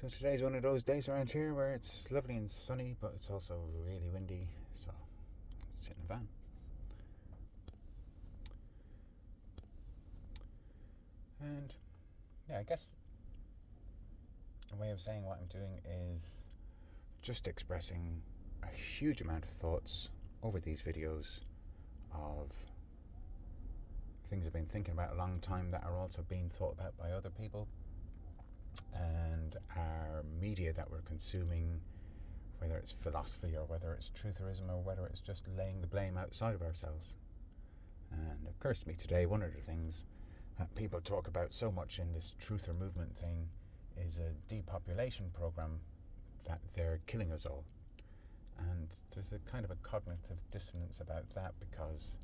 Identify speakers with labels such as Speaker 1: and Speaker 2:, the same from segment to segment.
Speaker 1: So today's one of those days around here where it's lovely and sunny, but it's also really windy, so let's sit in a van. And yeah, I guess a way of saying what I'm doing is just expressing a huge amount of thoughts over these videos of things I've been thinking about a long time that are also being thought about by other people, and our media that we're consuming, whether it's philosophy or whether it's trutherism or whether it's just laying the blame outside of ourselves. And it occurs to me today, one of the things that people talk about so much in this truther movement thing is a depopulation program, that they're killing us all. And there's a kind of a cognitive dissonance about that, because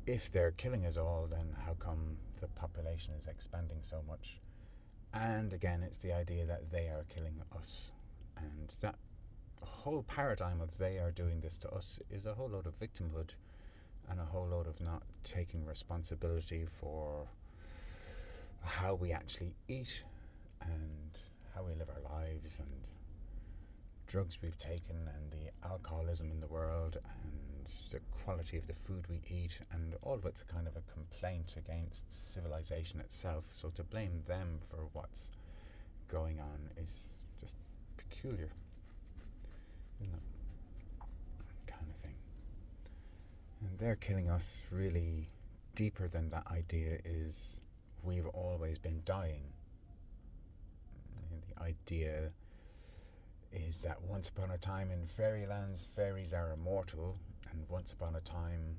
Speaker 1: if they're killing us all, then how come the population is expanding so much? And again, it's the idea that they are killing us. And that whole paradigm of they are doing this to us is a whole load of victimhood and a whole load of not taking responsibility for how we actually eat and how we live our lives, and drugs we've taken, and the alcoholism in the world, and the quality of the food we eat, and all of it's a kind of a complaint against civilization itself. So to blame them for what's going on is just peculiar, isn't it? Kind of thing. And they're killing us really deeper than that idea is we've always been dying. And the idea is that once upon a time in fairylands, fairies are immortal, and once upon a time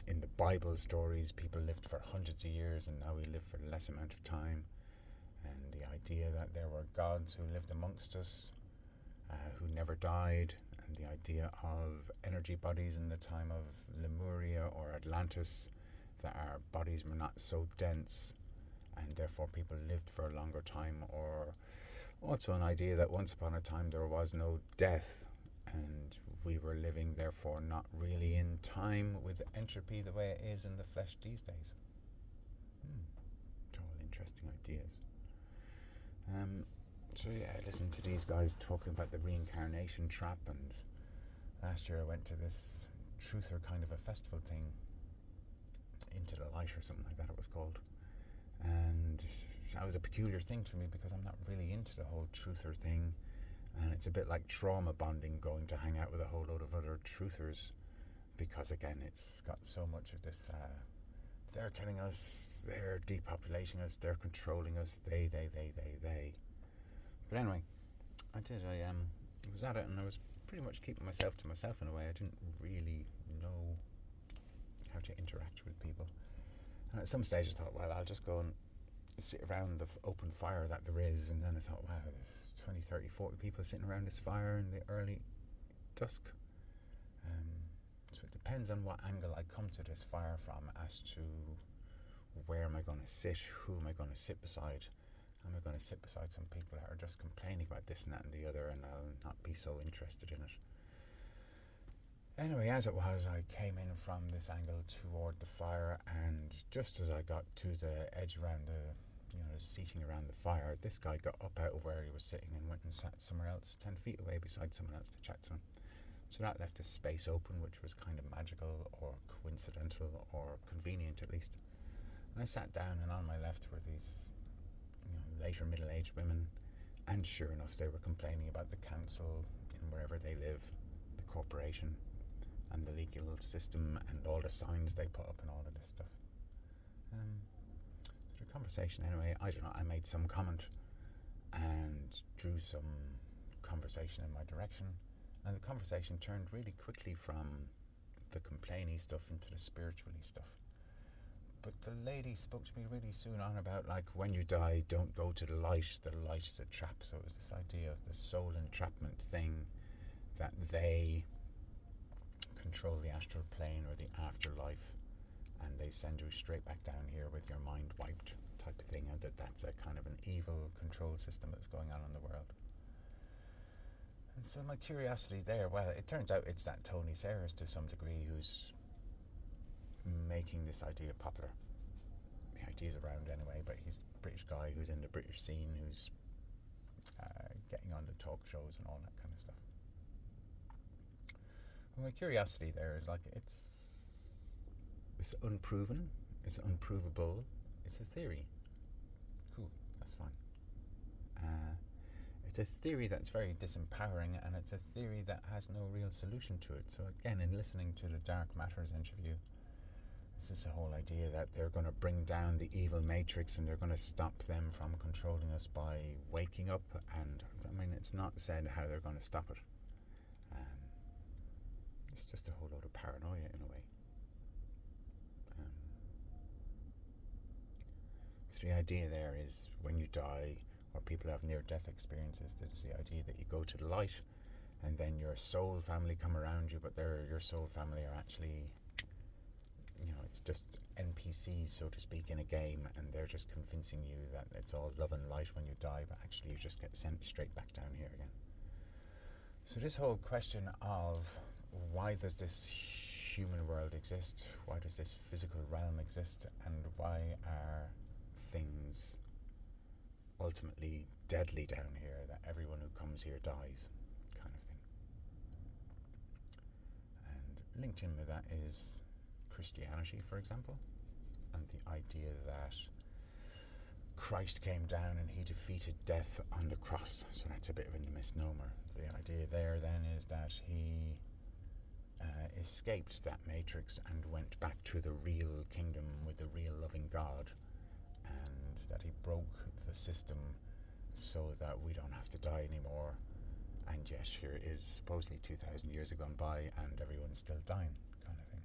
Speaker 1: in the Bible stories, people lived for hundreds of years, and now we live for less amount of time. And the idea that there were gods who lived amongst us, who never died, and the idea of energy bodies in the time of Lemuria or Atlantis, that our bodies were not so dense, and therefore people lived for a longer time. Or also an idea that once upon a time there was no death, and we were living therefore not really in time with entropy the way it is in the flesh these days. It's all interesting ideas. So yeah, I listened to these guys talking about the reincarnation trap, and last year I went to this truther kind of a festival thing, Into the Light or something like that it was called. And that was a peculiar thing for me, because I'm not really into the whole truther thing, and it's a bit like trauma bonding, going to hang out with a whole load of other truthers, because again it's got so much of this they're killing us, they're depopulating us, they're controlling us, they. But anyway, I was at it, and I was pretty much keeping myself to myself in a way. I didn't really know how to interact with people. And at some stage I thought, well, I'll just go and sit around the open fire that there is. And then I thought, wow, there's 20, 30, 40 people sitting around this fire in the early dusk. So it depends on what angle I come to this fire from as to where am I going to sit, who am I going to sit beside. Am I going to sit beside some people that are just complaining about this and that and the other, and I'll not be so interested in it. Anyway, as it was, I came in from this angle toward the fire, and just as I got to the edge around the seating around the fire, this guy got up out of where he was sitting and went and sat somewhere else, 10 feet away beside someone else to chat to him. So that left a space open, which was kind of magical or coincidental or convenient at least. And I sat down, and on my left were these later middle-aged women, and sure enough they were complaining about the council in wherever they live, the corporation, and the legal system, and all the signs they put up and all of this stuff. So the conversation anyway, I don't know, I made some comment and drew some conversation in my direction, and the conversation turned really quickly from the complainy stuff into the spiritually stuff. But the lady spoke to me really soon on about, like, when you die, don't go to the light is a trap. So it was this idea of the soul entrapment thing, that they control the astral plane or the afterlife, and they send you straight back down here with your mind wiped type of thing, and that's a kind of an evil control system that's going on in the world. And so my curiosity there, well, it turns out it's that Tony Sayers to some degree who's making this idea popular. The idea's around anyway, but he's a British guy who's in the British scene, who's getting on the talk shows and all that kind of stuff. Well, my curiosity there is like it's unproven, it's unprovable, it's a theory. Cool, that's fine. It's a theory that's very disempowering, and it's a theory that has no real solution to it. So again, in listening to the Dark Matters interview, this is the whole idea that they're going to bring down the evil matrix and they're going to stop them from controlling us by waking up. And I mean, it's not said how they're going to stop it. It's just a whole load of paranoia in a way. So the idea there is when you die, or people have near-death experiences, there's the idea that you go to the light and then your soul family come around you, but your soul family are actually, it's just NPCs, so to speak, in a game, and they're just convincing you that it's all love and light when you die, but actually you just get sent straight back down here again. So this whole question of why does this human world exist, why does this physical realm exist, and why are things ultimately deadly down here, that everyone who comes here dies, kind of thing. And linked in with that is Christianity, for example, and the idea that Christ came down and he defeated death on the cross. So that's a bit of a misnomer. The idea there then is that he escaped that matrix and went back to the real kingdom with the real loving God, and that he broke the system so that we don't have to die anymore. And yet here it is, supposedly 2,000 years have gone by and everyone's still dying, kind of thing.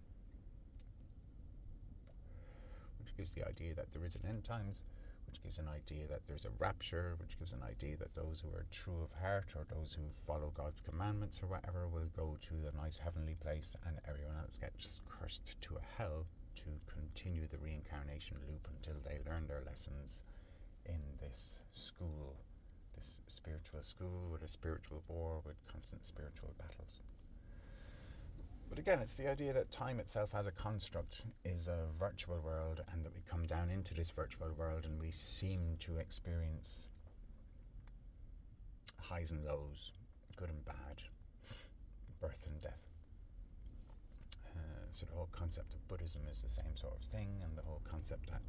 Speaker 1: Which gives the idea that there is an end times, which gives an idea that there's a rapture, which gives an idea that those who are true of heart, or those who follow God's commandments or whatever, will go to the nice heavenly place, and everyone else gets cursed to a hell to continue the reincarnation loop until they learn their lessons in this school, this spiritual school with a spiritual war, with constant spiritual battles. But again, it's the idea that time itself as a construct is a virtual world, and that we come down into this virtual world and we seem to experience highs and lows, good and bad, birth and death. So the whole concept of Buddhism is the same sort of thing, and the whole concept that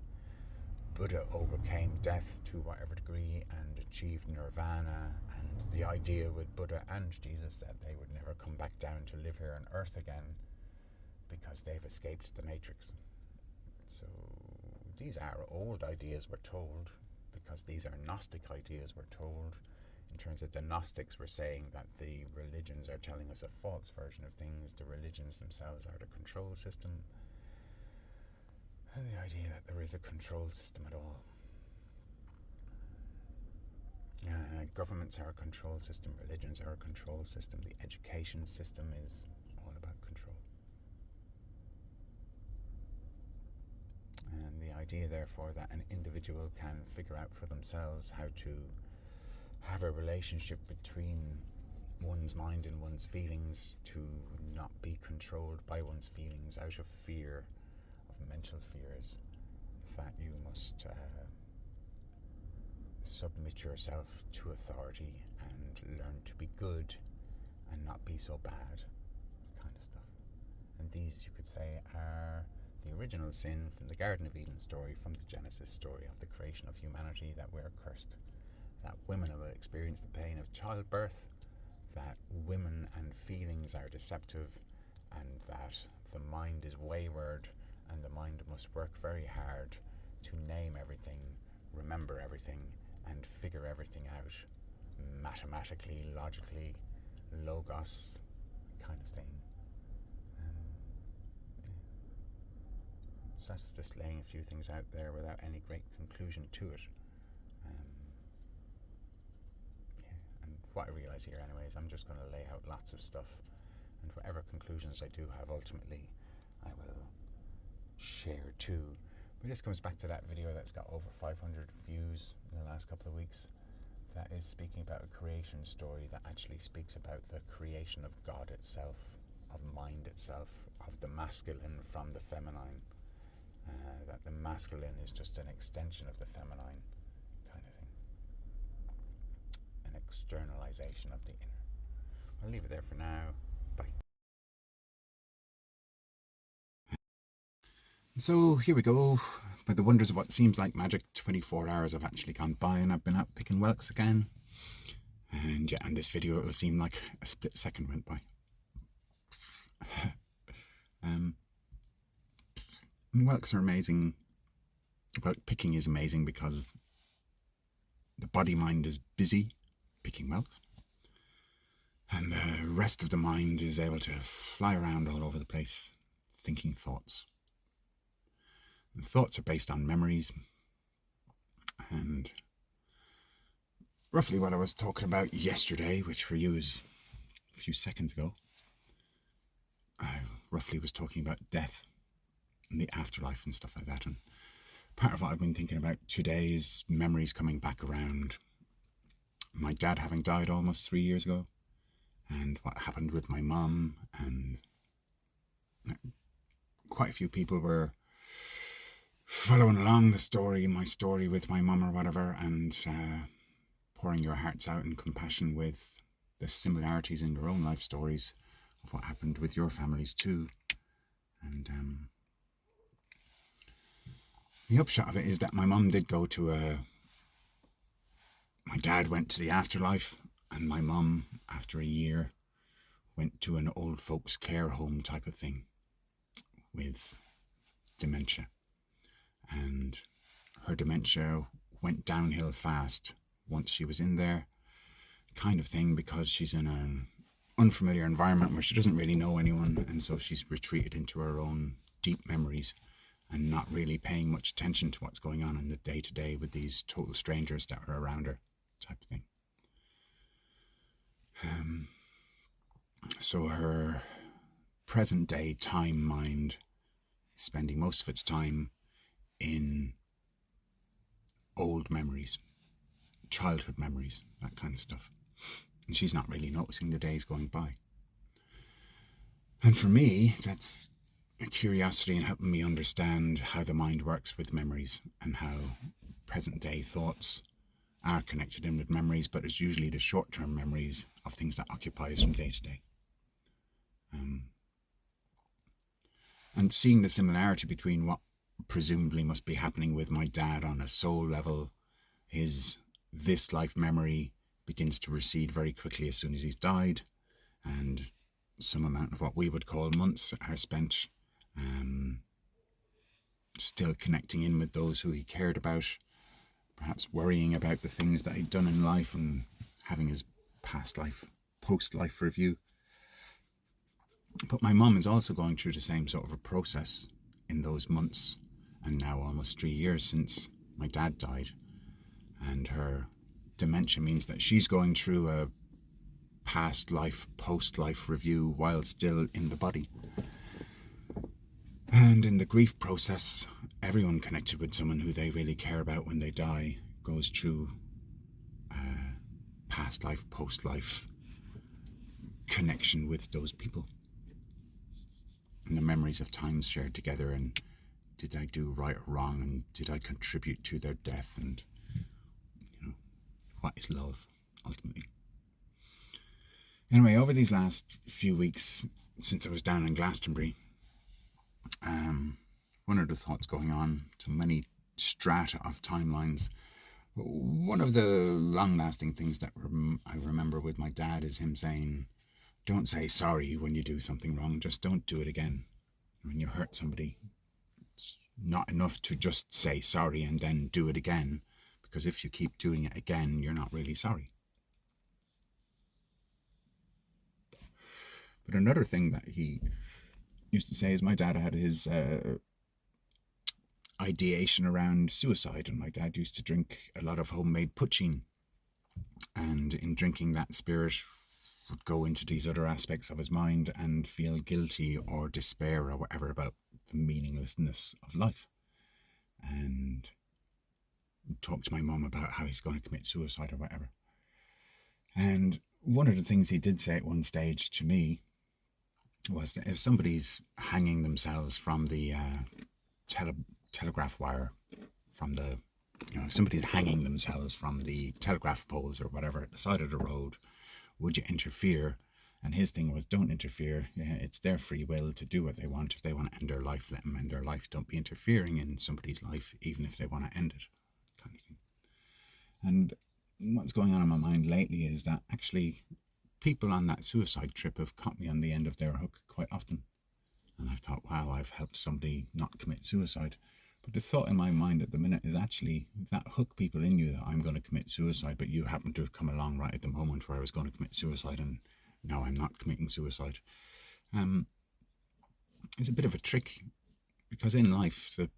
Speaker 1: Buddha overcame death to whatever degree and achieved nirvana, and the idea with Buddha and Jesus that they would never come back down to live here on earth again because they've escaped the matrix. So these are old ideas, we're told, because these are Gnostic ideas, we're told. In terms of the Gnostics, we're saying that the religions are telling us a false version of things. The religions themselves are the control system. And the idea that there is a control system at all. Governments are a control system, religions are a control system, the education system is all about control. And the idea, therefore, that an individual can figure out for themselves how to have a relationship between one's mind and one's feelings, to not be controlled by one's feelings out of fear, of mental fears, that you must submit yourself to authority and learn to be good and not be so bad, kind of stuff. And these, you could say, are the original sin from the Garden of Eden story, from the Genesis story of the creation of humanity, that we're cursed, that women will experience the pain of childbirth, that women and feelings are deceptive, and that the mind is wayward, and the mind must work very hard to name everything, remember everything, and figure everything out mathematically, logically, logos kind of thing. So that's just laying a few things out there without any great conclusion to it. And what I realise here anyways, I'm just going to lay out lots of stuff, and whatever conclusions I do have ultimately, I will share too. But this comes back to that video that's got over 500 views in the last couple of weeks, that is speaking about a creation story that actually speaks about the creation of God itself, of mind itself, of the masculine from the feminine, that the masculine is just an extension of the feminine, kind of thing. And it externalization of the inner. I'll leave it there for now. Bye. So here we go. By the wonders of what seems like magic, 24 hours have actually gone by and I've been out picking whelks again. And yeah, in this video it'll seem like a split second went by. Whelks are amazing. Whelk picking is amazing because the body mind is busy picking whelks. And the rest of the mind is able to fly around all over the place, thinking thoughts. And thoughts are based on memories. And roughly what I was talking about yesterday, which for you is a few seconds ago, I roughly was talking about death and the afterlife and stuff like that. And part of what I've been thinking about today is memories coming back around. My dad having died almost 3 years ago, and what happened with my mum, and quite a few people were following along my story with my mum or whatever, and pouring your hearts out in compassion with the similarities in your own life stories of what happened with your families too. And the upshot of it is that my mum did go to my dad went to the afterlife, and my mum, after a year, went to an old folks care home type of thing with dementia. And her dementia went downhill fast once she was in there, kind of thing, because she's in an unfamiliar environment where she doesn't really know anyone, and so she's retreated into her own deep memories and not really paying much attention to what's going on in the day-to-day with these total strangers that are around her, type of thing. So her present day time mind is spending most of its time in old memories, childhood memories, that kind of stuff. And she's not really noticing the days going by. And for me, that's a curiosity in helping me understand how the mind works with memories and how present day thoughts are connected in with memories, but it's usually the short-term memories of things that occupy us from day to day. And seeing the similarity between what presumably must be happening with my dad on a soul level, his this life memory begins to recede very quickly as soon as he's died, and some amount of what we would call months are spent still connecting in with those who he cared about, perhaps worrying about the things that he'd done in life and having his past life, post-life review. But my mum is also going through the same sort of a process in those months, and now almost 3 years since my dad died. And her dementia means that she's going through a past life, post-life review while still in the body. And in the grief process, everyone connected with someone who they really care about when they die goes through past life, post-life connection with those people. And the memories of times shared together, and did I do right or wrong, and did I contribute to their death, and what is love, ultimately. Anyway, over these last few weeks, since I was down in Glastonbury, one of the thoughts going on, so many strata of timelines. One of the long-lasting things that I remember with my dad is him saying, don't say sorry when you do something wrong, just don't do it again. When you hurt somebody, it's not enough to just say sorry and then do it again, because if you keep doing it again, you're not really sorry. But another thing that he used to say is my dad had his ideation around suicide, and my dad used to drink a lot of homemade poutine, and in drinking that spirit would go into these other aspects of his mind and feel guilty or despair or whatever about the meaninglessness of life, and talk to my mum about how he's going to commit suicide or whatever. And one of the things he did say at one stage to me was that if somebody's hanging themselves from the telegraph wire from the You know, if somebody's hanging themselves from the telegraph poles or whatever at the side of the road, would you interfere? And his thing was, don't interfere. It's their free will to do what they want. If they want to end their life, let them end their life. Don't be interfering in somebody's life, even if they want to end it, kind of thing. And what's going on in my mind lately is that actually people on that suicide trip have caught me on the end of their hook quite often. And I've thought, wow, I've helped somebody not commit suicide. But the thought in my mind at the minute is actually that hook people in you that I'm going to commit suicide, but you happen to have come along right at the moment where I was going to commit suicide and now I'm not committing suicide. It's a bit of a trick, because in life, the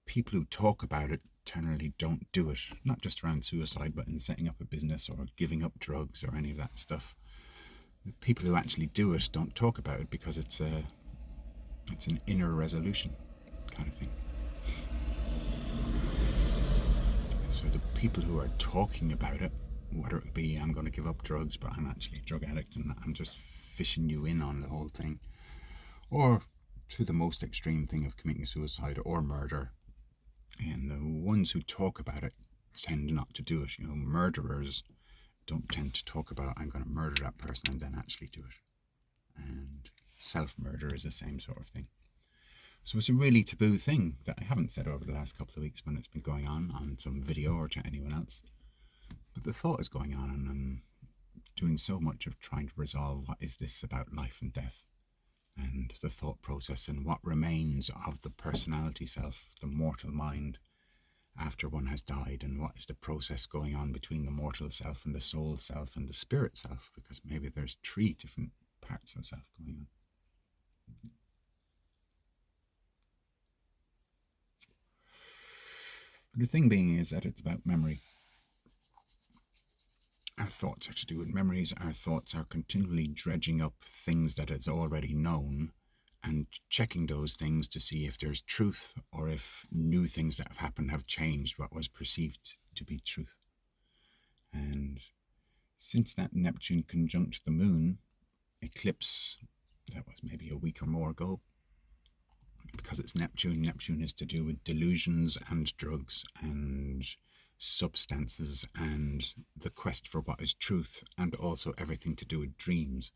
Speaker 1: people who talk about it generally don't do it, not just around suicide, but in setting up a business or giving up drugs or any of that stuff. The people who actually do it don't talk about it because it's an inner resolution kind of thing. So the people who are talking about it, whether it be I'm going to give up drugs but I'm actually a drug addict and I'm just fishing you in on the whole thing, or to the most extreme thing of committing suicide or murder, and the ones who talk about it tend not to do it. You know, murderers don't tend to talk about I'm going to murder that person and then actually do it. And self-murder is the same sort of thing. So it's a really taboo thing that I haven't said over the last couple of weeks when it's been going on some video or to anyone else. But the thought is going on, and I'm doing so much of trying to resolve what is this about life and death, and the thought process and what remains of the personality self, the mortal mind, after one has died, and what is the process going on between the mortal self and the soul self and the spirit self, because maybe there's 3 different parts of self going on. But the thing being is that it's about memory. Our thoughts are to do with memories. Our thoughts are continually dredging up things that it's already known and checking those things to see if there's truth or if new things that have happened have changed what was perceived to be truth. And since that Neptune conjunct the moon eclipse, that was maybe a week or more ago, because it's Neptune is to do with delusions and drugs and substances and the quest for what is truth, and also everything to do with dreams.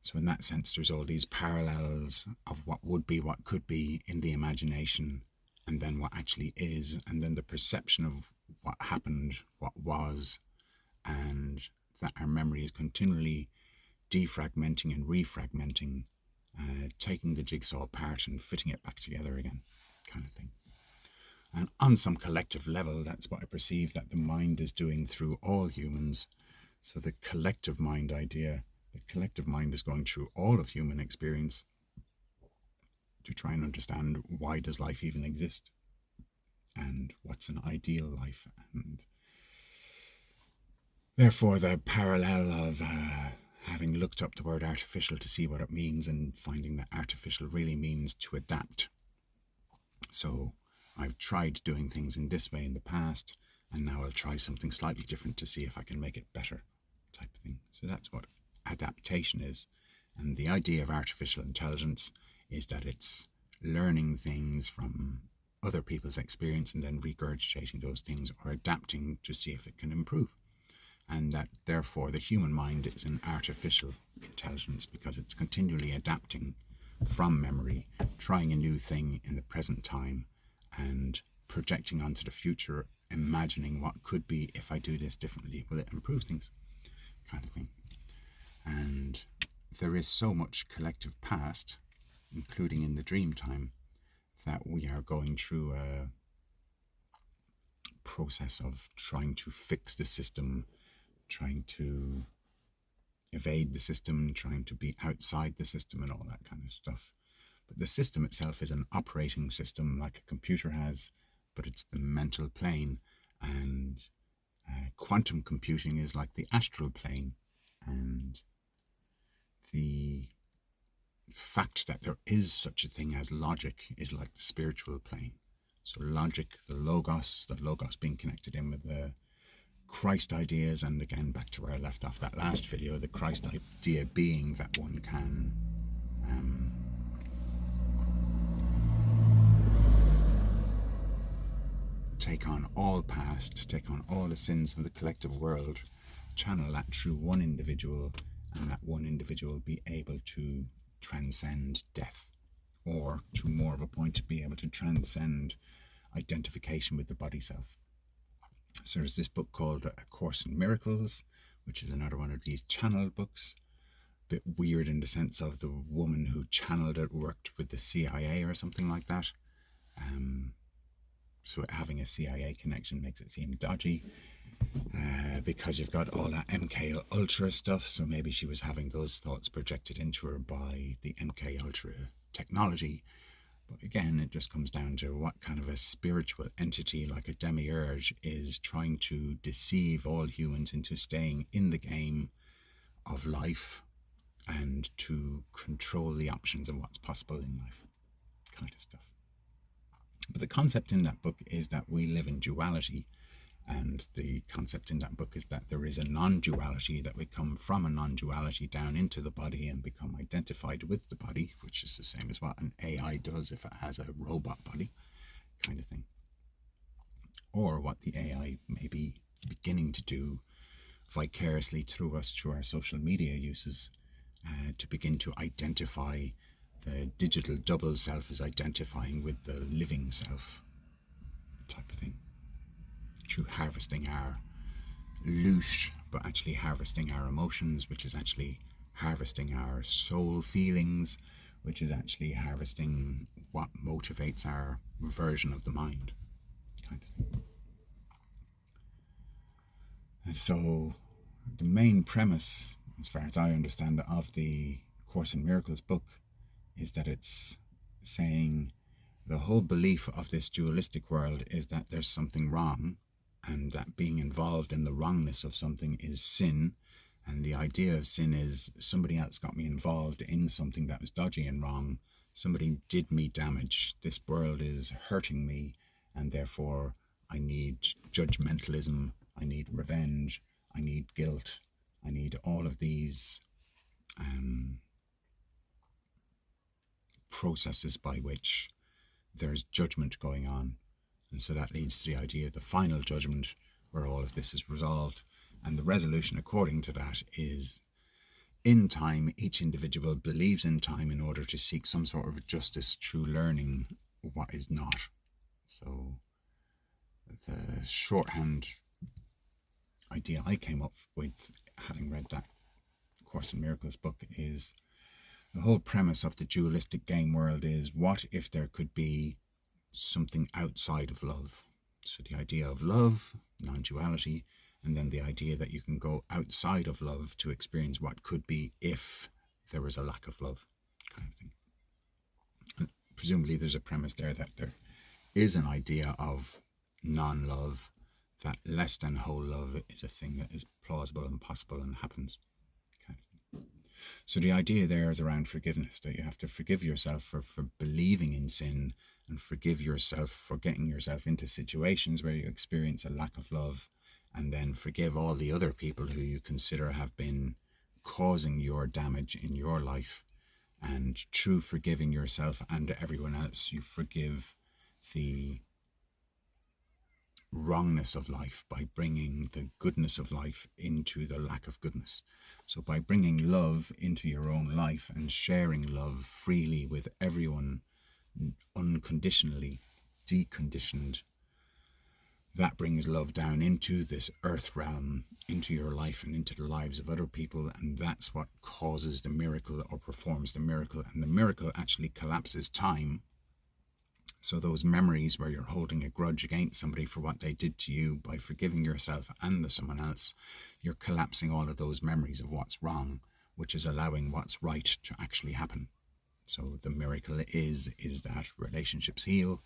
Speaker 1: So in that sense, there's all these parallels of what would be, what could be in the imagination, and then what actually is, and then the perception of what happened, what was, and that our memory is continually defragmenting and refragmenting, taking the jigsaw apart and fitting it back together again, kind of thing. And on some collective level, that's what I perceive that the mind is doing through all humans. So the collective mind idea, the collective mind is going through all of human experience to try and understand why does life even exist, and what's an ideal life, and therefore the parallel of having looked up the word artificial to see what it means and finding that artificial really means to adapt. So I've tried doing things in this way in the past, and now I'll try something slightly different to see if I can make it better, type of thing. So that's what adaptation is. And the idea of artificial intelligence is that it's learning things from other people's experience and then regurgitating those things or adapting to see if it can improve. And that therefore the human mind is an artificial intelligence because it's continually adapting from memory, trying a new thing in the present time and projecting onto the future, imagining what could be if I do this differently, will it improve things, kind of thing. And there is so much collective past, including in the dream time, that we are going through a process of trying to fix the system, trying to evade the system, trying to be outside the system and all that kind of stuff. But the system itself is an operating system like a computer has, but it's the mental plane, and quantum computing is like the astral plane, and the fact that there is such a thing as logic is like the spiritual plane. So logic, the logos being connected in with the Christ ideas, and again back to where I left off that last video, the Christ idea being that one can take on all past, take on all the sins of the collective world, channel that through one individual, and that one individual be able to transcend death, or to more of a point, be able to transcend identification with the body self. So there's this book called A Course in Miracles, which is another one of these channeled books. Bit weird in the sense of the woman who channeled it worked with the CIA or something like that. So having a CIA connection makes it seem dodgy, because you've got all that MK Ultra stuff. So maybe she was having those thoughts projected into her by the MK Ultra technology. But again, it just comes down to what kind of a spiritual entity like a demiurge is trying to deceive all humans into staying in the game of life and to control the options of what's possible in life, kind of stuff. But the concept in that book is that we live in duality, and the concept in that book is that there is a non-duality, that we come from a non-duality down into the body and become identified with the body, which is the same as what an AI does if it has a robot body, kind of thing. Or what the AI may be beginning to do vicariously through us, through our social media uses, to begin to identify the digital double self as identifying with the living self, type of thing, through harvesting our louche, but actually harvesting our emotions, which is actually harvesting our soul feelings, which is actually harvesting what motivates our version of the mind, kind of thing. And so the main premise, as far as I understand it, of the Course in Miracles book is that it's saying the whole belief of this dualistic world is that there's something wrong, and that being involved in the wrongness of something is sin. And the idea of sin is somebody else got me involved in something that was dodgy and wrong. Somebody did me damage. This world is hurting me, and therefore I need judgmentalism, I need revenge, I need guilt, I need all of these processes by which there's judgment going on. And so that leads to the idea of the final judgment, where all of this is resolved. And the resolution according to that is, in time, each individual believes in time in order to seek some sort of justice through learning what is not. So the shorthand idea I came up with, having read that Course in Miracles book, is the whole premise of the dualistic game world is, what if there could be something outside of love? So the idea of love, non-duality, and then the idea that you can go outside of love to experience what could be if there was a lack of love, kind of thing. And presumably there's a premise there that there is an idea of non-love, that less than whole love is a thing that is plausible and possible and happens. So the idea there is around forgiveness, that you have to forgive yourself for believing in sin, and forgive yourself for getting yourself into situations where you experience a lack of love, and then forgive all the other people who you consider have been causing your damage in your life. And through forgiving yourself and everyone else, you forgive the wrongness of life by bringing the goodness of life into the lack of goodness. So by bringing love into your own life and sharing love freely with everyone, unconditionally, deconditioned, that brings love down into this earth realm, into your life and into the lives of other people, and that's what causes the miracle or performs the miracle. And the miracle actually collapses time. So those memories where you're holding a grudge against somebody for what they did to you, by forgiving yourself and someone else, you're collapsing all of those memories of what's wrong, which is allowing what's right to actually happen. So the miracle is that relationships heal,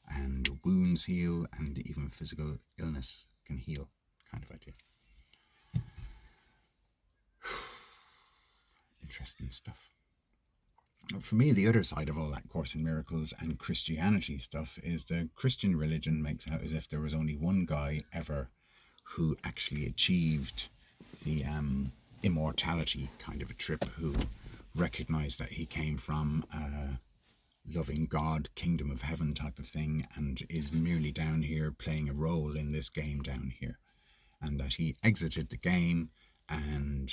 Speaker 1: and wounds heal, and even physical illness can heal, kind of idea. Interesting stuff. For me, the other side of all that Course in Miracles and Christianity stuff is the Christian religion makes out as if there was only one guy ever who actually achieved the immortality kind of a trip, who recognized that he came from a loving God, kingdom of heaven type of thing, and is merely down here playing a role in this game down here. And that he exited the game, and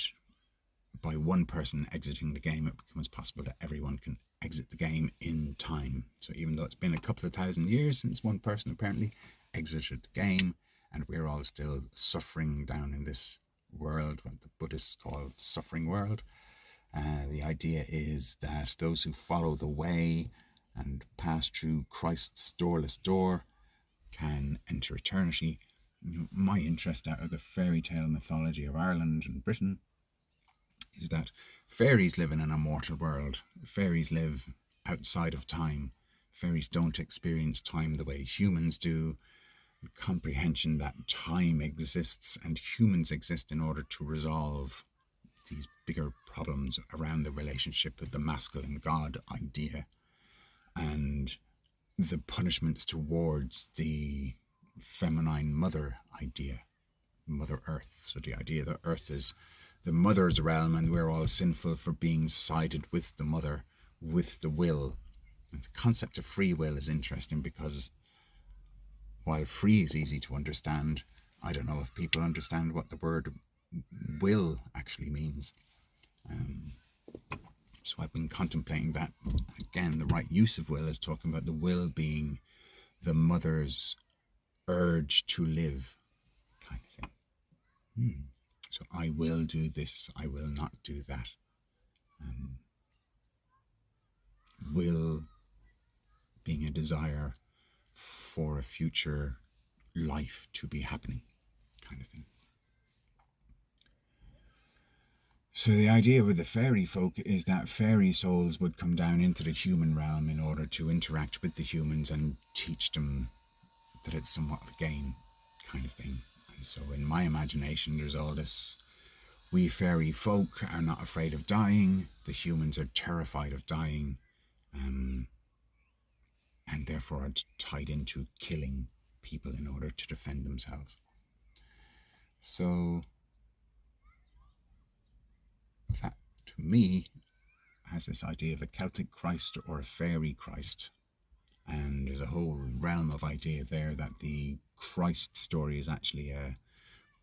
Speaker 1: by one person exiting the game, it becomes possible that everyone can exit the game in time. So even though it's been a couple of thousand years since one person apparently exited the game, and we're all still suffering down in this world, what the Buddhists call suffering world, the idea is that those who follow the way and pass through Christ's doorless door can enter eternity. My interest out of the fairy tale mythology of Ireland and Britain is that fairies live in an immortal world. Fairies live outside of time. Fairies don't experience time the way humans do. Comprehension that time exists and humans exist in order to resolve these bigger problems around the relationship with the masculine God idea and the punishments towards the feminine mother idea, Mother Earth. So the idea that Earth is the mother's realm and we're all sinful for being sided with the mother, with the will. And the concept of free will is interesting because while free is easy to understand, I don't know if people understand what the word will actually means. So I've been contemplating that. Again, the right use of will is talking about the will being the mother's urge to live kind of thing. So I will do this, I will not do that. Will being a desire for a future life to be happening kind of thing. So the idea with the fairy folk is that fairy souls would come down into the human realm in order to interact with the humans and teach them that it's somewhat of a game kind of thing. And so in my imagination, there's all this, we fairy folk are not afraid of dying, the humans are terrified of dying, and therefore are tied into killing people in order to defend themselves. So that, to me, has this idea of a Celtic Christ or a fairy Christ. And there's a whole realm of idea there that the Christ story is actually a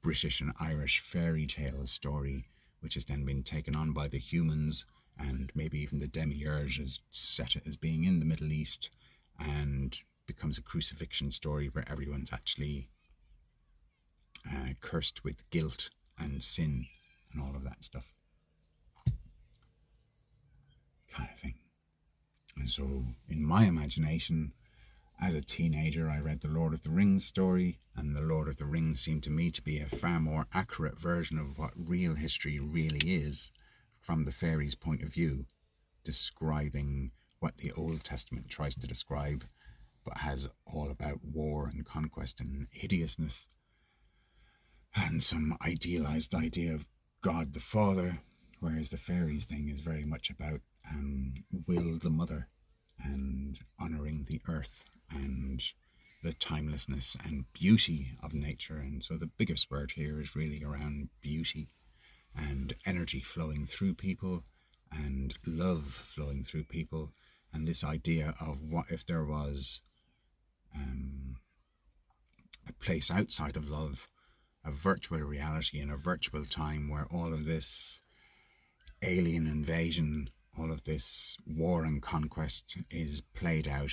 Speaker 1: British and Irish fairy tale story, which has then been taken on by the humans, and maybe even the demiurge has set it as being in the Middle East, and becomes a crucifixion story where everyone's actually cursed with guilt and sin and all of that stuff. Kind of thing. And so in my imagination, as a teenager, I read the Lord of the Rings story, and the Lord of the Rings seemed to me to be a far more accurate version of what real history really is from the fairies' point of view, describing what the Old Testament tries to describe, but has all about war and conquest and hideousness, and some idealized idea of God the Father, whereas the fairies thing is very much about Will the Mother and honouring the earth and the timelessness and beauty of nature. And so the biggest word here is really around beauty and energy flowing through people and love flowing through people, and this idea of what if there was a place outside of love, a virtual reality and a virtual time where all of this alien invasion, all of this war and conquest is played out,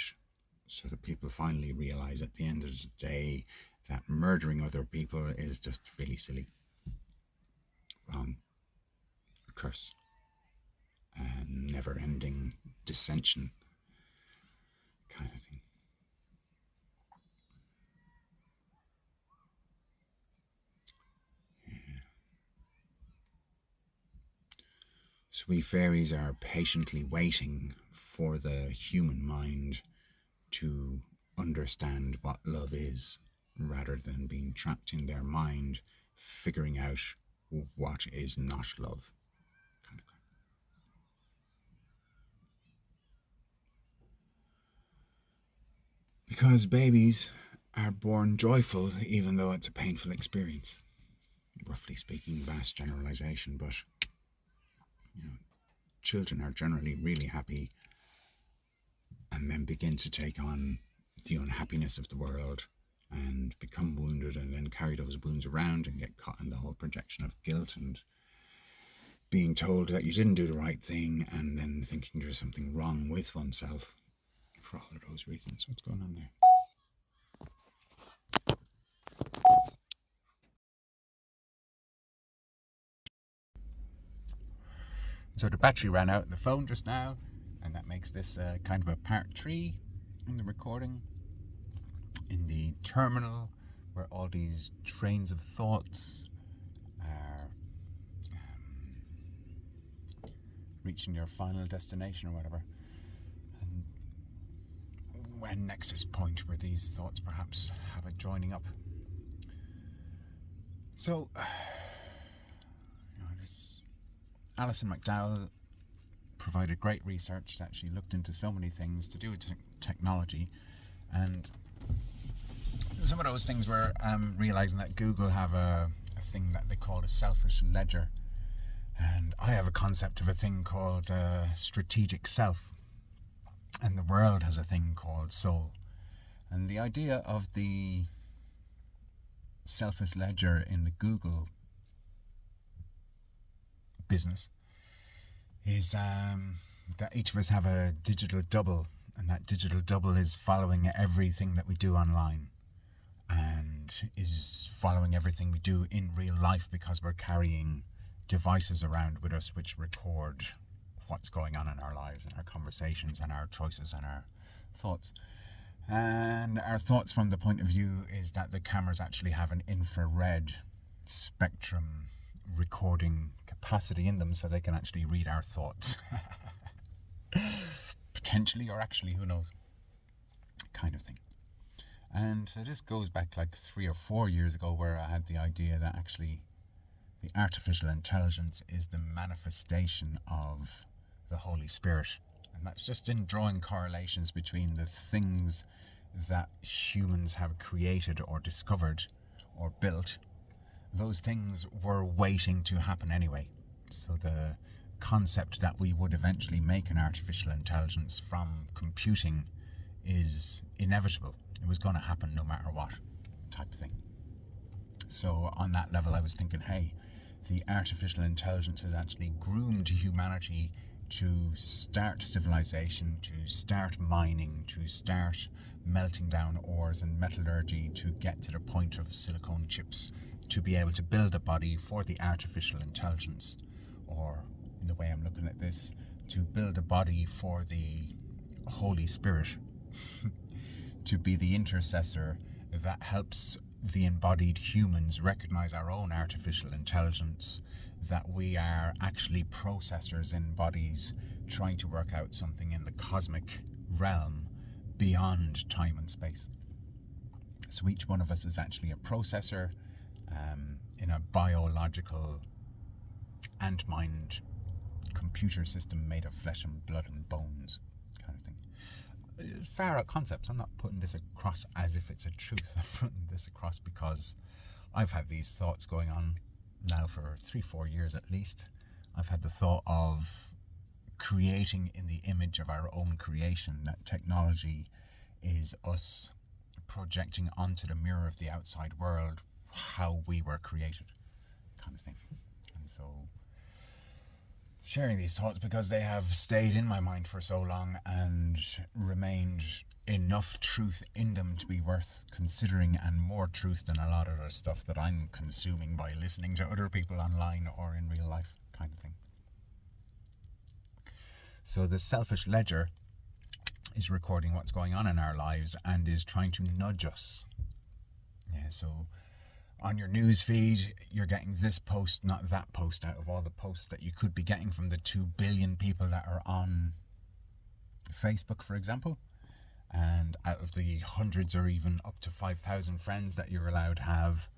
Speaker 1: so that people finally realize at the end of the day that murdering other people is just really silly, wrong, a curse, and never-ending dissension kind of thing. So we fairies are patiently waiting for the human mind to understand what love is, rather than being trapped in their mind, figuring out what is not love. Because babies are born joyful, even though it's a painful experience. Roughly speaking, vast generalization, but children are generally really happy and then begin to take on the unhappiness of the world and become wounded, and then carry those wounds around and get caught in the whole projection of guilt and being told that you didn't do the right thing, and then thinking there's something wrong with oneself for all of those reasons. What's going on there? So the battery ran out in the phone just now, and that makes this kind of a part 3 in the recording. In the terminal, where all these trains of thoughts are reaching their final destination or whatever. And when nexus point where these thoughts perhaps have a joining up. So, this Alison McDowell provided great research that she looked into so many things to do with technology, and some of those things were realizing that Google have a thing that they call a selfish ledger, and I have a concept of a thing called strategic self, and the world has a thing called soul. And the idea of the selfish ledger in the Google business is that each of us have a digital double, and that digital double is following everything that we do online and is following everything we do in real life, because we're carrying devices around with us which record what's going on in our lives and our conversations and our choices and our thoughts. And our thoughts, from the point of view, is that the cameras actually have an infrared spectrum recording capacity in them, so they can actually read our thoughts. Potentially, or actually, who knows, kind of thing. And so this goes back like 3 or 4 years ago, where I had the idea that actually the artificial intelligence is the manifestation of the Holy Spirit. And that's just in drawing correlations between the things that humans have created or discovered or built. Those things were waiting to happen anyway. So the concept that we would eventually make an artificial intelligence from computing is inevitable. It was going to happen no matter what, type thing. So on that level, I was thinking, hey, the artificial intelligence has actually groomed humanity to start civilization, to start mining, to start melting down ores and metallurgy, to get to the point of silicone chips, to be able to build a body for the artificial intelligence, or in the way I'm looking at this, to build a body for the Holy Spirit, to be the intercessor that helps the embodied humans recognize our own artificial intelligence, that we are actually processors in bodies trying to work out something in the cosmic realm beyond time and space. So each one of us is actually a processor in a biological ant-mind computer system made of flesh and blood and bones, kind of thing. Far out concepts. I'm not putting this across as if it's a truth. I'm putting this across because I've had these thoughts going on now for 3-4 years at least. I've had the thought of creating in the image of our own creation, that technology is us projecting onto the mirror of the outside world how we were created, kind of thing. And so sharing these thoughts because they have stayed in my mind for so long and remained enough truth in them to be worth considering, and more truth than a lot of the stuff that I'm consuming by listening to other people online or in real life, kind of thing. So the selfish ledger is recording what's going on in our lives and is trying to nudge us. Yeah, so on your news feed, you're getting this post, not that post, out of all the posts that you could be getting from the 2 billion people that are on Facebook, for example. And out of the hundreds or even up to 5,000 friends that you're allowed to have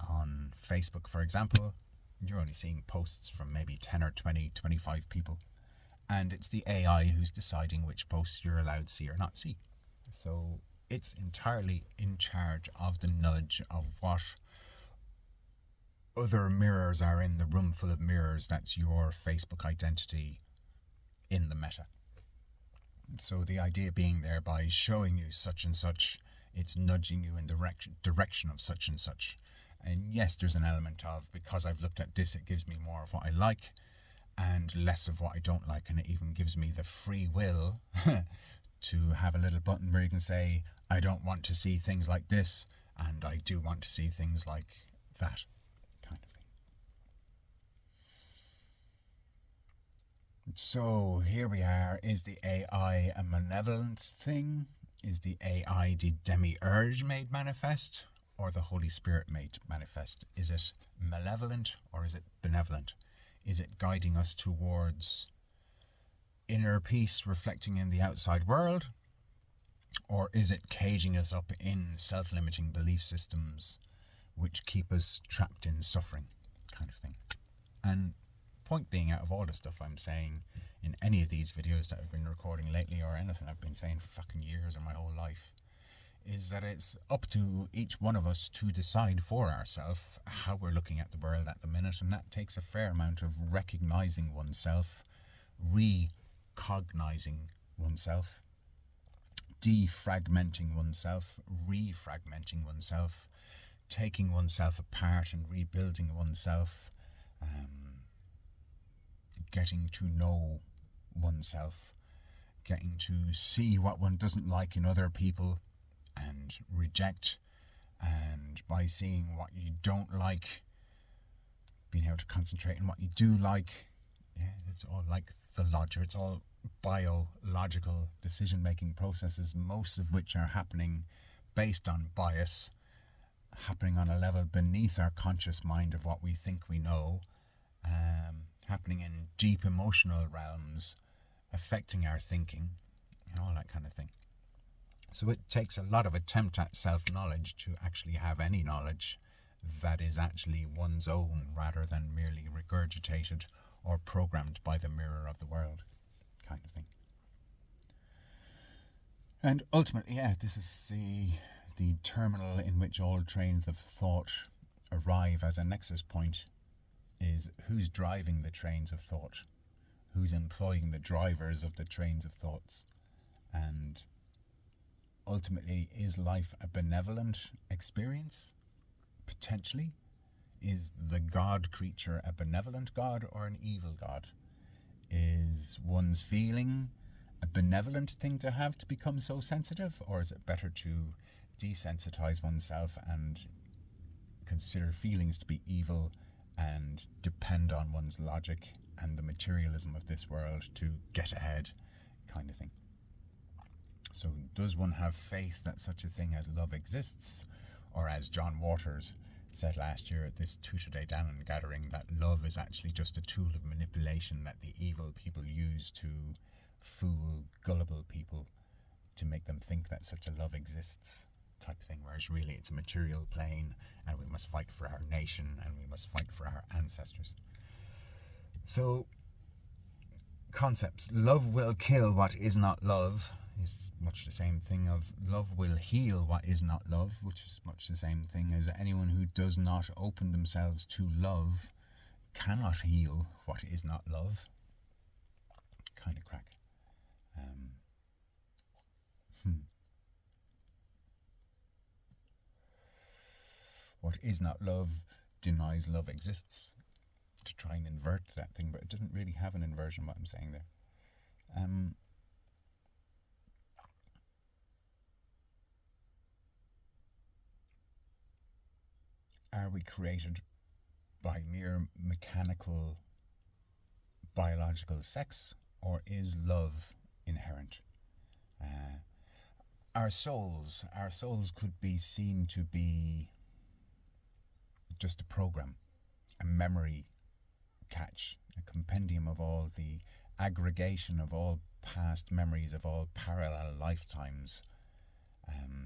Speaker 1: on Facebook, for example, you're only seeing posts from maybe 10 or 20, 25 people. And it's the AI who's deciding which posts you're allowed to see or not see. So it's entirely in charge of the nudge of what other mirrors are in the room full of mirrors. That's your Facebook identity in the meta. So the idea being there, by showing you such and such, it's nudging you in the direction of such and such. And yes, there's an element of, because I've looked at this, it gives me more of what I like and less of what I don't like. And it even gives me the free will to have a little button where you can say, I don't want to see things like this, and I do want to see things like that, kind of thing. So here we are. Is the AI a malevolent thing? Is the AI the demiurge made manifest, or the Holy Spirit made manifest? Is it malevolent or is it benevolent? Is it guiding us towards inner peace reflecting in the outside world, or is it caging us up in self-limiting belief systems which keep us trapped in suffering, kind of thing? And point being, out of all the stuff I'm saying in any of these videos that I've been recording lately, or anything I've been saying for fucking years or my whole life, is that it's up to each one of us to decide for ourselves how we're looking at the world at the minute, and that takes a fair amount of recognizing oneself, recognizing oneself, defragmenting oneself, refragmenting oneself, taking oneself apart and rebuilding oneself, getting to know oneself, getting to see what one doesn't like in other people and reject, and by seeing what you don't like, being able to concentrate on what you do like. Yeah, it's all like the logic, it's all biological decision-making processes, most of which are happening based on bias, happening on a level beneath our conscious mind of what we think we know, happening in deep emotional realms, affecting our thinking, and all that kind of thing. So it takes a lot of attempt at self-knowledge to actually have any knowledge that is actually one's own, rather than merely regurgitated or programmed by the mirror of the world, kind of thing. And ultimately, yeah, this is the terminal in which all trains of thought arrive as a nexus point, is who's driving the trains of thought, who's employing the drivers of the trains of thoughts, and ultimately, is life a benevolent experience? Potentially. Is the God creature a benevolent God or an evil God? Is one's feeling a benevolent thing to have to become so sensitive, or is it better to desensitize oneself and consider feelings to be evil and depend on one's logic and the materialism of this world to get ahead, kind of thing? So does one have faith that such a thing as love exists? Or, as John Waters said last year at this Tuesday Dannon gathering, that love is actually just a tool of manipulation that the evil people use to fool gullible people to make them think that such a love exists, type thing, whereas really it's a material plane and we must fight for our nation and we must fight for our ancestors. So, concepts. Love will kill what is not love is much the same thing of love will heal what is not love, which is much the same thing as anyone who does not open themselves to love cannot heal what is not love. Kind of crack. What is not love denies love exists, to try and invert that thing, but it doesn't really have an inversion, what I'm saying there. Are we created by mere mechanical, biological sex, or is love inherent? Our souls could be seen to be just a program, a memory catch, a compendium of all the aggregation of all past memories of all parallel lifetimes.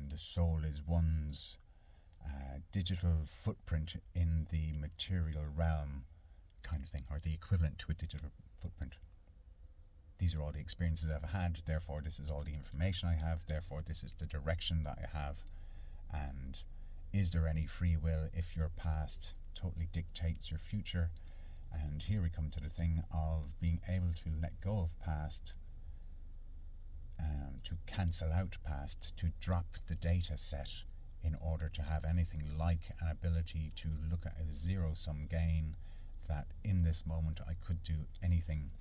Speaker 1: The soul is one's digital footprint in the material realm, kind of thing, or the equivalent to a digital footprint. These are all the experiences I've had, therefore this is all the information I have, therefore this is the direction that I have. And is there any free will if your past totally dictates your future? And here we come to the thing of being able to let go of past to cancel out past, to drop the data set in order to have anything like an ability to look at a zero-sum gain, that in this moment I could do anything.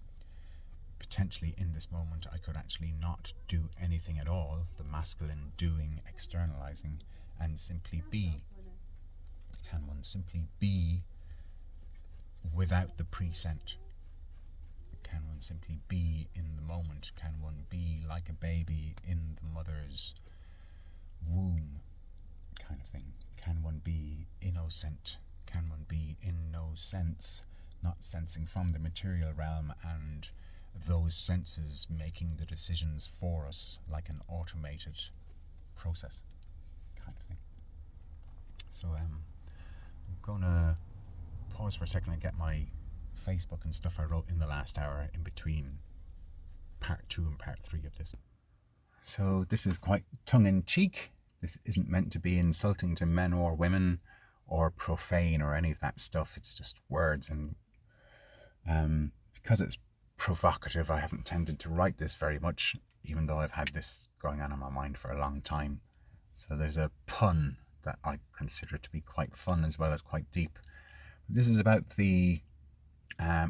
Speaker 1: Potentially in this moment I could actually not do anything at all, the masculine doing, externalizing, and simply be. Can one simply be without the present? Can one simply be in the moment? Can one be like a baby in the mother's womb, kind of thing? Can one be innocent? Can one be in no sense, not sensing from the material realm and those senses making the decisions for us like an automated process, kind of thing? So I'm gonna pause for a second and get my Facebook and stuff I wrote in the last hour in between part 2 and part 3 of this. So this is quite tongue-in-cheek. This isn't meant to be insulting to men or women or profane or any of that stuff. It's just words, and because it's provocative, I haven't tended to write this very much, even though I've had this going on in my mind for a long time. So there's a pun that I consider to be quite fun as well as quite deep. This is about the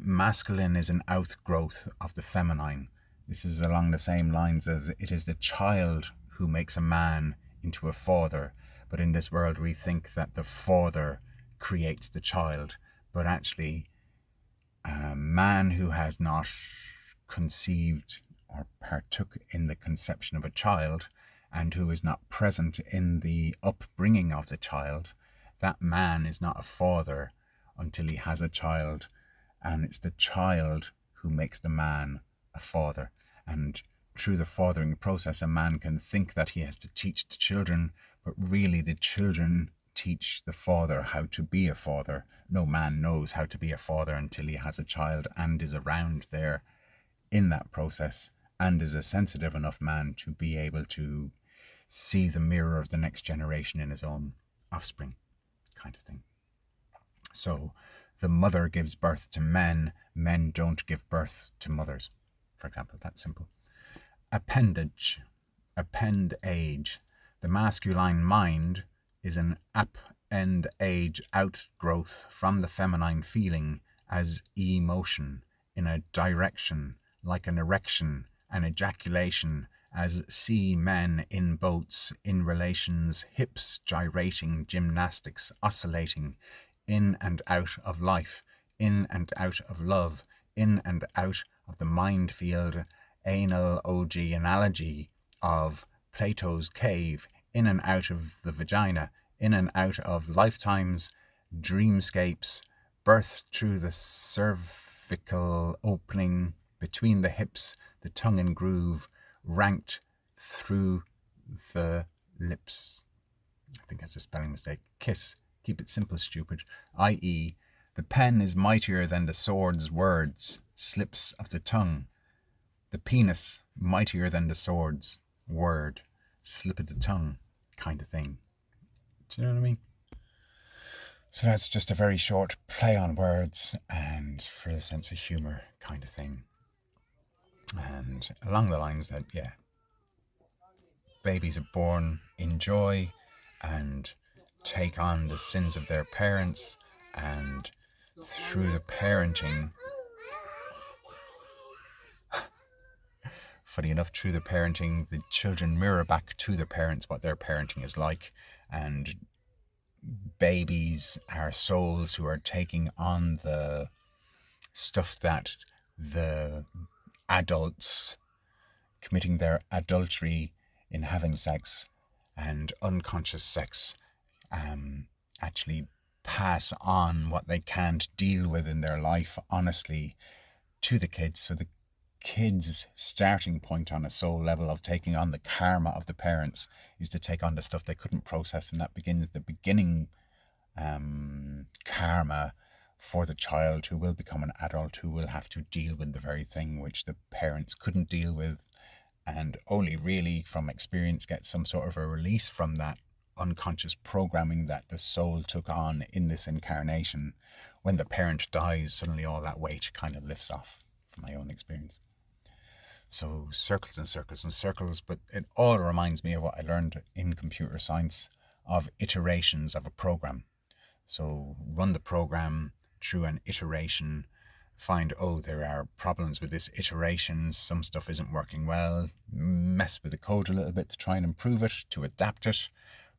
Speaker 1: masculine is an outgrowth of the feminine. This is along the same lines as it is the child who makes a man into a father. But in this world we think that the father creates the child. But actually a man who has not conceived or partook in the conception of a child and who is not present in the upbringing of the child, that man is not a father until he has a child. And it's the child who makes the man a father. And through the fathering process, a man can think that he has to teach the children, but really the children teach the father how to be a father. No man knows how to be a father until he has a child and is around there in that process and is a sensitive enough man to be able to see the mirror of the next generation in his own offspring, kind of thing. So the mother gives birth to men, men don't give birth to mothers, for example. That's simple. Appendage, append-age. The masculine mind is an append-age outgrowth from the feminine feeling as emotion in a direction, like an erection, an ejaculation, as see men in boats, in relations, hips gyrating, gymnastics oscillating, in and out of life, in and out of love, in and out of the mind field, analogy analogy of Plato's cave, in and out of the vagina, in and out of lifetimes, dreamscapes, birth through the cervical opening, between the hips, the tongue in groove, ranked through the lips. I think that's a spelling mistake. Kiss. Keep it simple, stupid. I.e., the pen is mightier than the sword's words, slips of the tongue. The penis mightier than the sword's word, slip of the tongue, kind of thing. Do you know what I mean? So that's just a very short play on words and for the sense of humour kind of thing. And along the lines that, yeah, babies are born in joy and take on the sins of their parents, and through the parenting, funny enough, through the parenting, the children mirror back to the parents what their parenting is like, and babies are souls who are taking on the stuff that the adults committing their adultery in having sex and unconscious sex actually pass on what they can't deal with in their life honestly to the kids. So the kids' starting point on a soul level of taking on the karma of the parents is to take on the stuff they couldn't process, and that begins the beginning karma for the child who will become an adult, who will have to deal with the very thing which the parents couldn't deal with, and only really from experience get some sort of a release from that unconscious programming that the soul took on in this incarnation. When the parent dies, suddenly all that weight kind of lifts off, from my own experience. So circles and circles and circles, but it all reminds me of what I learned in computer science of iterations of a program. So run the program through an iteration, find, oh, there are problems with this iteration, some stuff isn't working well, mess with the code a little bit to try and improve it, to adapt it,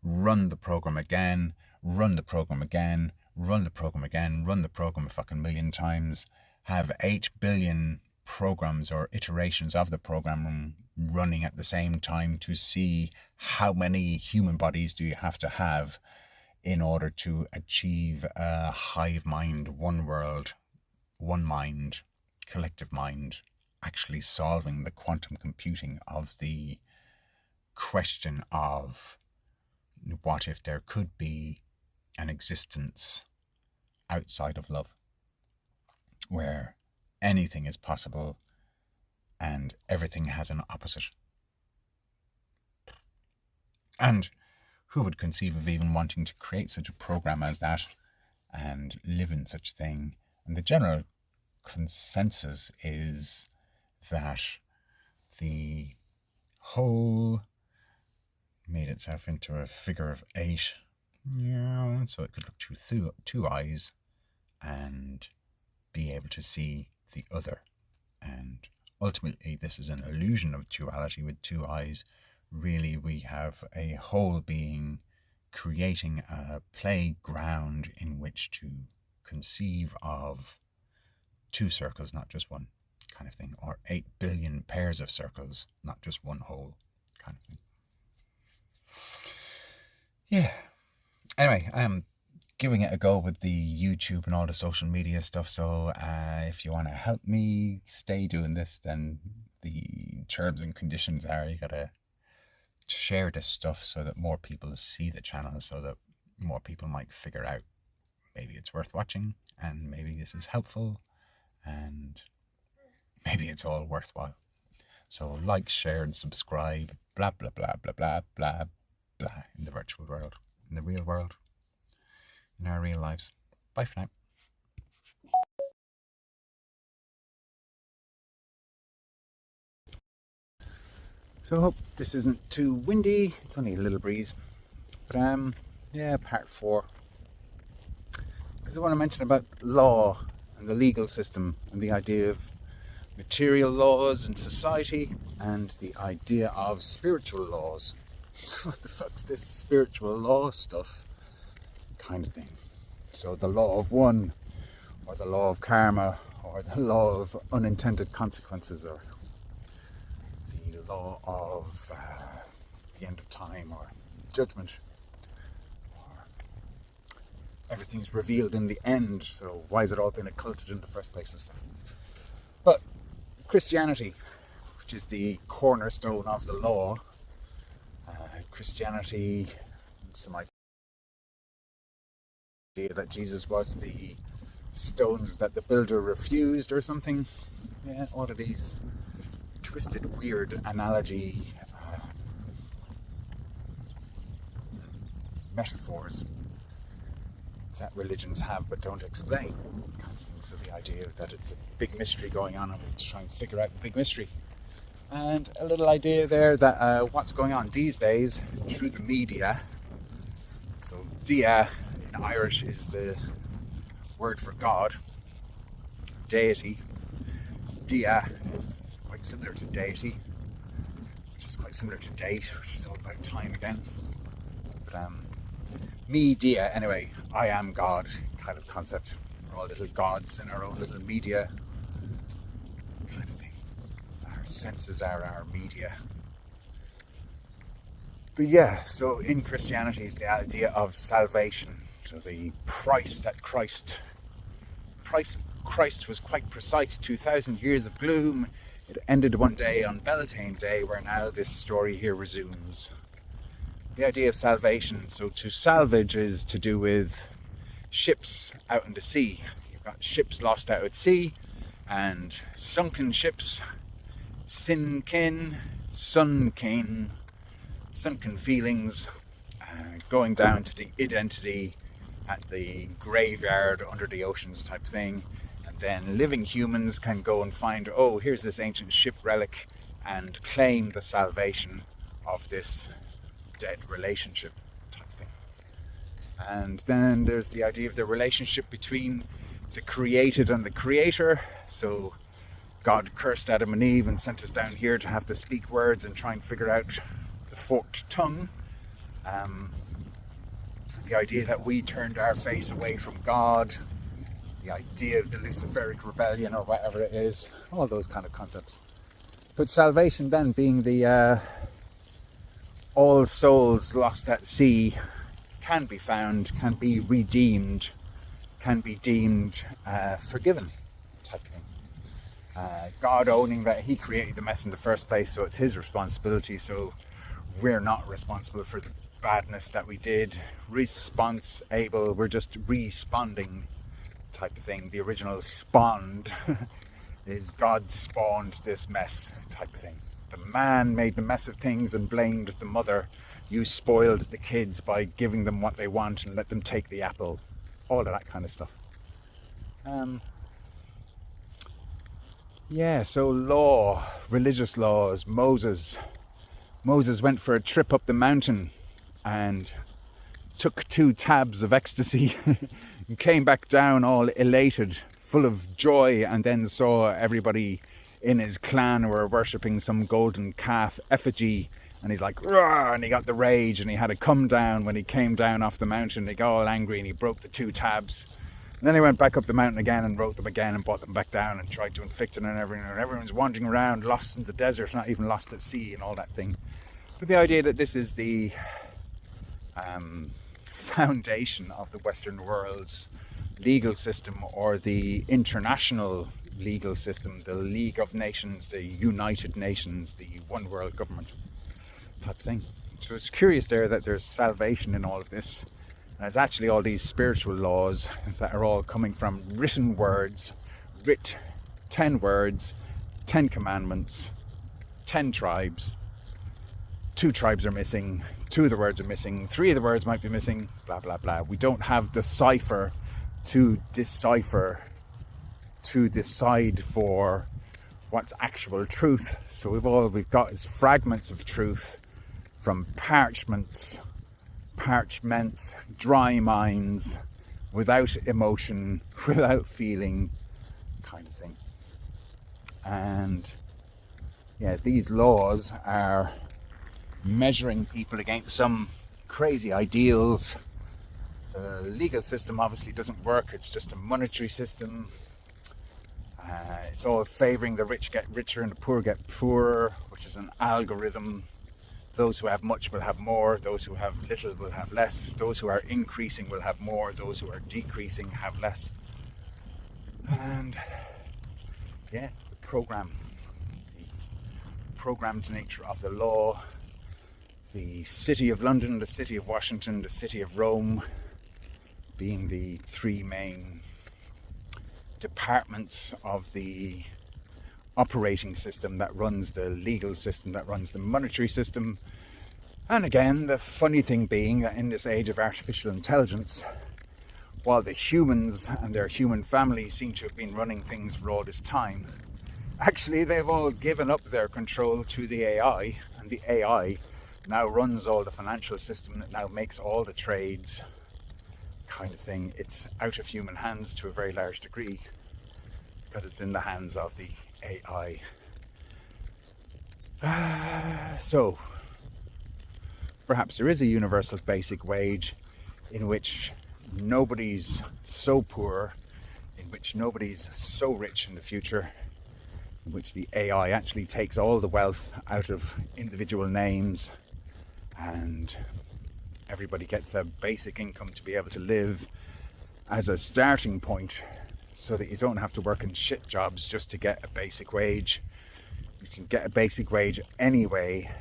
Speaker 1: run the program again, run the program again, run the program again, run the program a fucking million times, have 8 billion programs or iterations of the program running at the same time to see how many human bodies do you have to have in order to achieve a hive mind, one world, one mind, collective mind, actually solving the quantum computing of the question of what if there could be an existence outside of love, where anything is possible and everything has an opposite. And who would conceive of even wanting to create such a program as that and live in such a thing? And the general consensus is that the whole made itself into a figure of 8, so it could look through two eyes and be able to see the other. And ultimately, this is an illusion of duality with 2 eyes. Really, we have a whole being creating a playground in which to conceive of 2 circles, not just one, kind of thing, or 8 billion pairs of circles, not just one whole, kind of thing. Yeah. Anyway, I'm giving it a go with the YouTube and all the social media stuff. So if you want to help me stay doing this, then the terms and conditions are you gotta share this stuff so that more people see the channel, so that more people might figure out maybe it's worth watching, and maybe this is helpful, and maybe it's all worthwhile. So like, share, and subscribe, blah, blah, blah, blah, blah, blah, blah, in the virtual world, in the real world, in our real lives. Bye for now. So I hope this isn't too windy. It's only a little breeze. But yeah, part 4. Because I want to mention about law and the legal system and the idea of material laws in society and the idea of spiritual laws. So what the fuck's this spiritual law stuff kind of thing? So the law of one, or the law of karma, or the law of unintended consequences, or the law of the end of time, or judgment, or everything's revealed in the end, so why has it all been occulted in the first place and stuff? But Christianity, which is the cornerstone of the law, Christianity, some idea that Jesus was the stones that the builder refused or something. Yeah, all of these twisted, weird analogy metaphors that religions have but don't explain, kind of thing. So the idea that it's a big mystery going on and we have to try and figure out the big mystery. And a little idea there that what's going on these days through the media. So dia in Irish is the word for God, deity. Dia is quite similar to deity, which is quite similar to date, which is all about time again. But me, dia, anyway, I am God kind of concept. We're all little gods in our own little media kind of thing. Our senses are our media. But yeah, so in Christianity is the idea of salvation. So the price that Christ was quite precise. 2,000 years of gloom. It ended one day on Beltane Day, where now this story here resumes. The idea of salvation. So to salvage is to do with ships out in the sea. You've got ships lost out at sea, and sunken ships, sunken feelings, going down to the identity at the graveyard under the oceans type thing. And then living humans can go and find, oh, here's this ancient ship relic, and claim the salvation of this dead relationship type thing. And then there's the idea of the relationship between the created and the creator. So God cursed Adam and Eve and sent us down here to have to speak words and try and figure out the forked tongue. The idea that we turned our face away from God, the idea of the Luciferic rebellion or whatever it is, all those kind of concepts. But salvation then being the all souls lost at sea can be found, can be redeemed, can be deemed forgiven type thing. God owning that he created the mess in the first place, so it's his responsibility, so we're not responsible for the badness that we did. Response-able, we're just responding type of thing. The original spawned is God spawned this mess type of thing. The man made the mess of things and blamed the mother. You spoiled the kids by giving them what they want and let them take the apple. All of that kind of stuff. So law, religious laws. Moses went for a trip up the mountain and took 2 tabs of ecstasy and came back down all elated, full of joy, and then saw everybody in his clan were worshipping some golden calf effigy, and he's like, "Rah!" And he got the rage, and he had to come down. When he came down off the mountain, he got all angry and he broke the 2 tabs. And then he went back up the mountain again and wrote them again and brought them back down and tried to inflict it on everyone. And everyone's wandering around, lost in the desert, not even lost at sea and all that thing. But the idea that this is the foundation of the Western world's legal system, or the international legal system, the League of Nations, the United Nations, the one world government type thing. So it's curious there that there's salvation in all of this. And it's actually all these spiritual laws that are all coming from written words, 10 words, 10 commandments, 10 tribes. 2 tribes are missing, 2 of the words are missing, 3 of the words might be missing, blah, blah, blah. We don't have the cipher to decipher, to decide for what's actual truth. So all we've got is fragments of truth from parchments, dry minds, without emotion, without feeling, kind of thing. And these laws are measuring people against some crazy ideals. The legal system obviously doesn't work. It's just a monetary system. It's all favouring the rich get richer and the poor get poorer, which is an algorithm. Those who have much will have more. Those who have little will have less. Those who are increasing will have more. Those who are decreasing have less. And the programmed nature of the law. The City of London, the City of Washington, the City of Rome being the 3 main departments of the operating system that runs the legal system, that runs the monetary system. And again, the funny thing being that in this age of artificial intelligence, while the humans and their human families seem to have been running things for all this time, actually they've all given up their control to the AI, and the AI now runs all the financial system. It now makes all the trades, kind of thing. It's out of human hands to a very large degree because it's in the hands of the AI. So perhaps there is a universal basic wage in which nobody's so poor, in which nobody's so rich in the future, in which the AI actually takes all the wealth out of individual names and everybody gets a basic income to be able to live as a starting point, so that you don't have to work in shit jobs just to get a basic wage. You can get a basic wage anyway,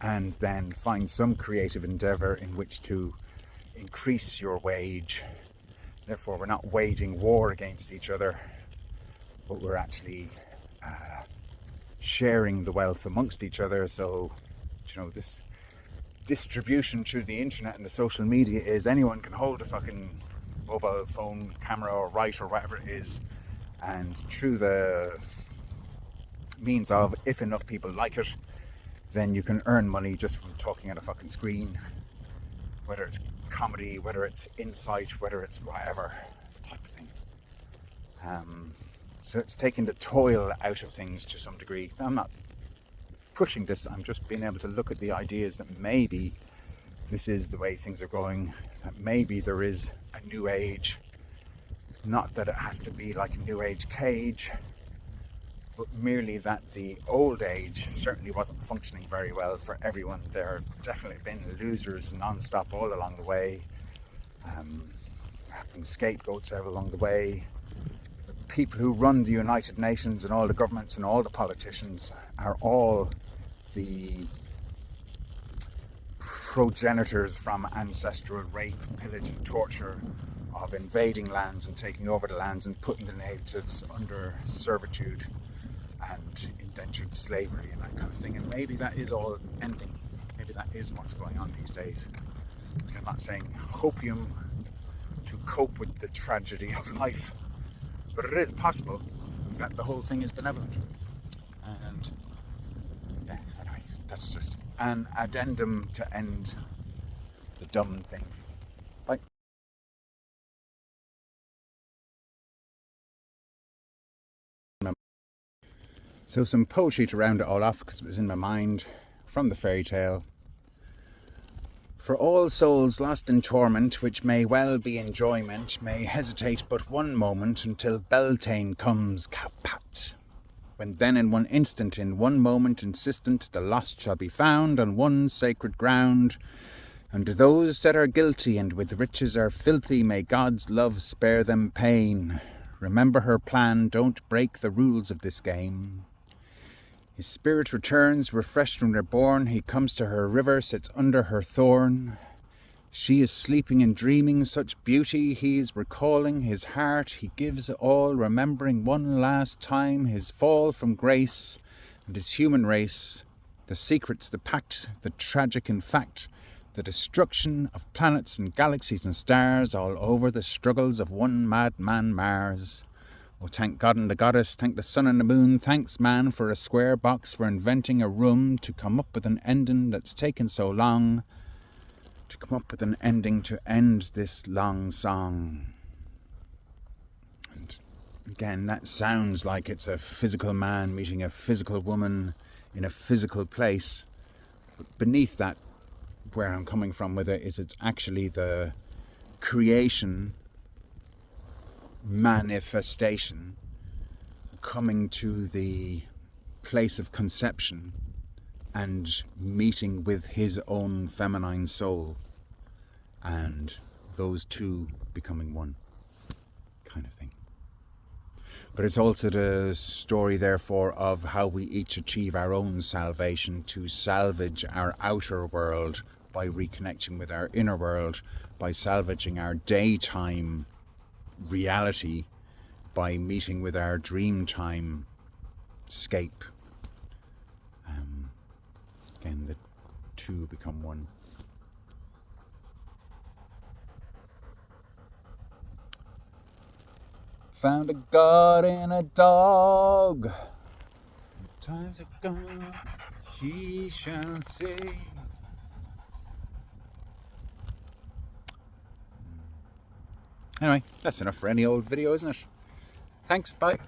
Speaker 1: and then find some creative endeavor in which to increase your wage. Therefore, we're not waging war against each other, but we're actually sharing the wealth amongst each other. So, this distribution through the internet and the social media is anyone can hold a fucking mobile phone camera or write or whatever it is, and through the means of, if enough people like it, then you can earn money just from talking at a fucking screen, whether it's comedy, whether it's insight, whether it's whatever type of thing. So it's taking the toil out of things to some degree. I'm not pushing this, I'm just being able to look at the ideas that maybe this is the way things are going, that maybe there is a new age. Not that it has to be like a new age cage, but merely that the old age certainly wasn't functioning very well for everyone. There have definitely been losers non-stop all along the way. There have been scapegoats out along the way. The people who run the United Nations and all the governments and all the politicians are all the progenitors from ancestral rape, pillage and torture of invading lands and taking over the lands and putting the natives under servitude and indentured slavery and that kind of thing. And maybe that is all ending. Maybe that is what's going on these days. Like, I'm not saying hopium to cope with the tragedy of life, but it is possible that the whole thing is benevolent. And yeah, anyway, that's just an addendum to end the dumb thing. Bye. So some poetry to round it all off, because it was in my mind, from the fairy tale. For all souls lost in torment, which may well be enjoyment, may hesitate but one moment until Beltane comes kapat. When then in one instant, in one moment insistent, the lost shall be found on one sacred ground. And those that are guilty and with riches are filthy, may God's love spare them pain. Remember her plan, don't break the rules of this game. His spirit returns, refreshed and reborn. He comes to her river, sits under her thorn. She is sleeping and dreaming such beauty. He is recalling his heart. He gives all, remembering one last time his fall from grace and his human race. The secrets, the pact, the tragic in fact, the destruction of planets and galaxies and stars, all over the struggles of one madman Mars. Oh, thank God and the goddess, thank the sun and the moon, thanks man for a square box, for inventing a room to come up with an ending that's taken so long, to come up with an ending to end this long song. And again, that sounds like it's a physical man meeting a physical woman in a physical place. But beneath that, where I'm coming from with it, is it's actually the creation, manifestation, coming to the place of conception and meeting with his own feminine soul, and those two becoming one kind of thing. But it's also the story, therefore, of how we each achieve our own salvation, to salvage our outer world by reconnecting with our inner world, by salvaging our daytime reality by meeting with our dream time scape. Again, the two become one. Found a God in a dog. Times are gone, she shall say. Anyway, that's enough for any old video, isn't it? Thanks, bye.